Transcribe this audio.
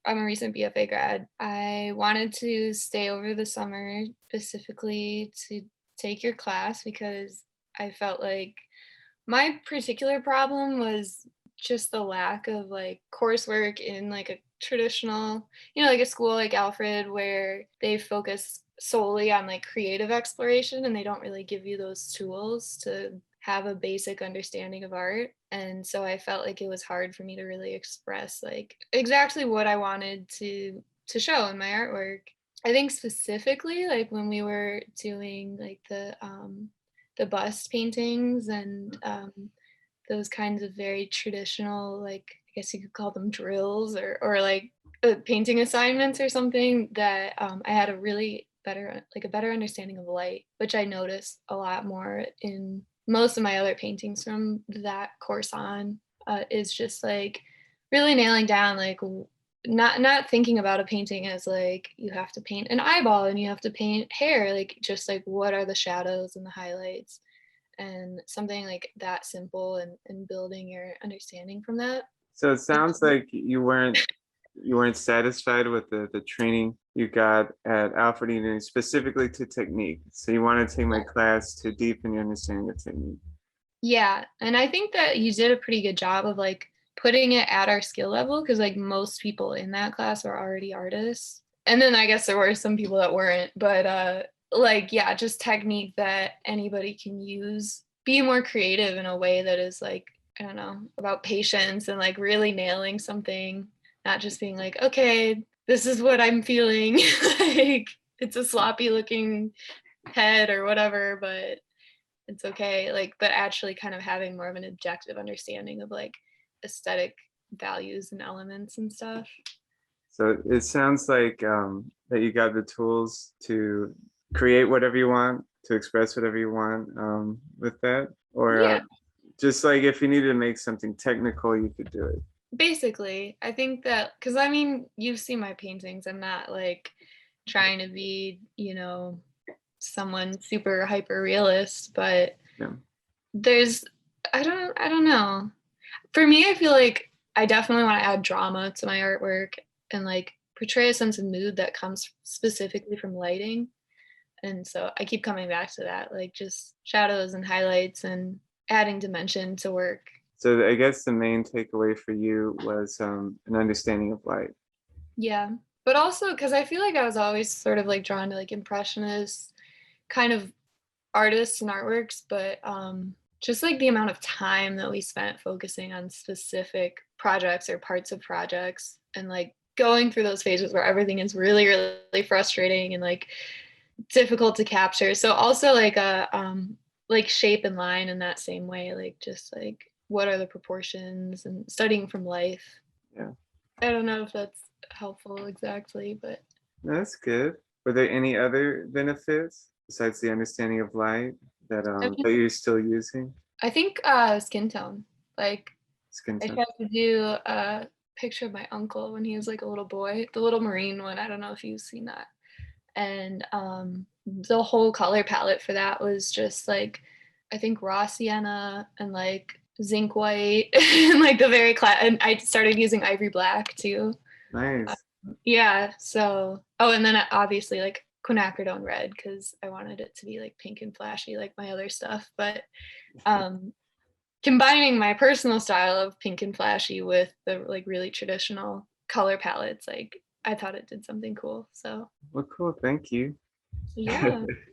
I'm a recent BFA grad. I wanted to stay over the summer specifically to take your class because I felt like my particular problem was just the lack of like coursework in like a traditional, like a school like Alfred where they focus solely on like creative exploration and they don't really give you those tools to have a basic understanding of art. And so I felt like it was hard for me to really express like exactly what I wanted to show in my artwork. I think specifically like when we were doing like the bust paintings and those kinds of very traditional, like I guess you could call them drills or like painting assignments or something that I had a really a better understanding of light, which I noticed a lot more in most of my other paintings from that course on. Is just like really nailing down like not thinking about a painting as like you have to paint an eyeball and you have to paint hair, like just like what are the shadows and the highlights and something like that simple and building your understanding from that. So it sounds like you weren't satisfied with the training you got at Alfred Eden, specifically to technique. So you want to take my class to deepen your understanding of technique. Yeah, and I think that you did a pretty good job of like putting it at our skill level because like most people in that class are already artists. And then I guess there were some people that weren't, but like yeah, just technique that anybody can use. Be more creative in a way that is like, I don't know, about patience and like really nailing something, not just being like, okay, this is what I'm feeling. Like it's a sloppy looking head or whatever, but it's okay, like but actually kind of having more of an objective understanding of like aesthetic values and elements and stuff. So it sounds like that you got the tools to create whatever you want, to express whatever you want with that, or Yeah, just like if you needed to make something technical, you could do it. basically I think that because I mean you've seen my paintings, I'm not like trying to be someone super hyper realist, but Yeah. there's I don't know, for me I feel like I definitely want to add drama to my artwork and like portray a sense of mood that comes specifically from lighting. And so I keep coming back to that, like just shadows and highlights and adding dimension to work. So I guess the main takeaway for you was an understanding of light. Yeah. But also because I feel like I was always sort of like drawn to like impressionist kind of artists and artworks, but just like the amount of time that we spent focusing on specific projects or parts of projects and like going through those phases where everything is really, really frustrating and like difficult to capture. So also like a like shape and line in that same way, like just like what are the proportions and studying from life. Yeah, I don't know if that's helpful exactly, but that's good. Were there any other benefits besides the understanding of light I that think you're still using? I think skin tone. Like Skin I tone. tried to do a picture of my uncle when he was like a little boy, the little marine one. I don't know if you've seen that. And the whole color palette for that was just like I think raw sienna and like zinc white and like the very and I started using ivory black too. Uh, Nice. yeah, so and then obviously like quinacridone red because I wanted it to be like pink and flashy like my other stuff, but um combining my personal style of pink and flashy with the like really traditional color palettes, like I thought it did something cool, so Well, cool. Thank you. yeah.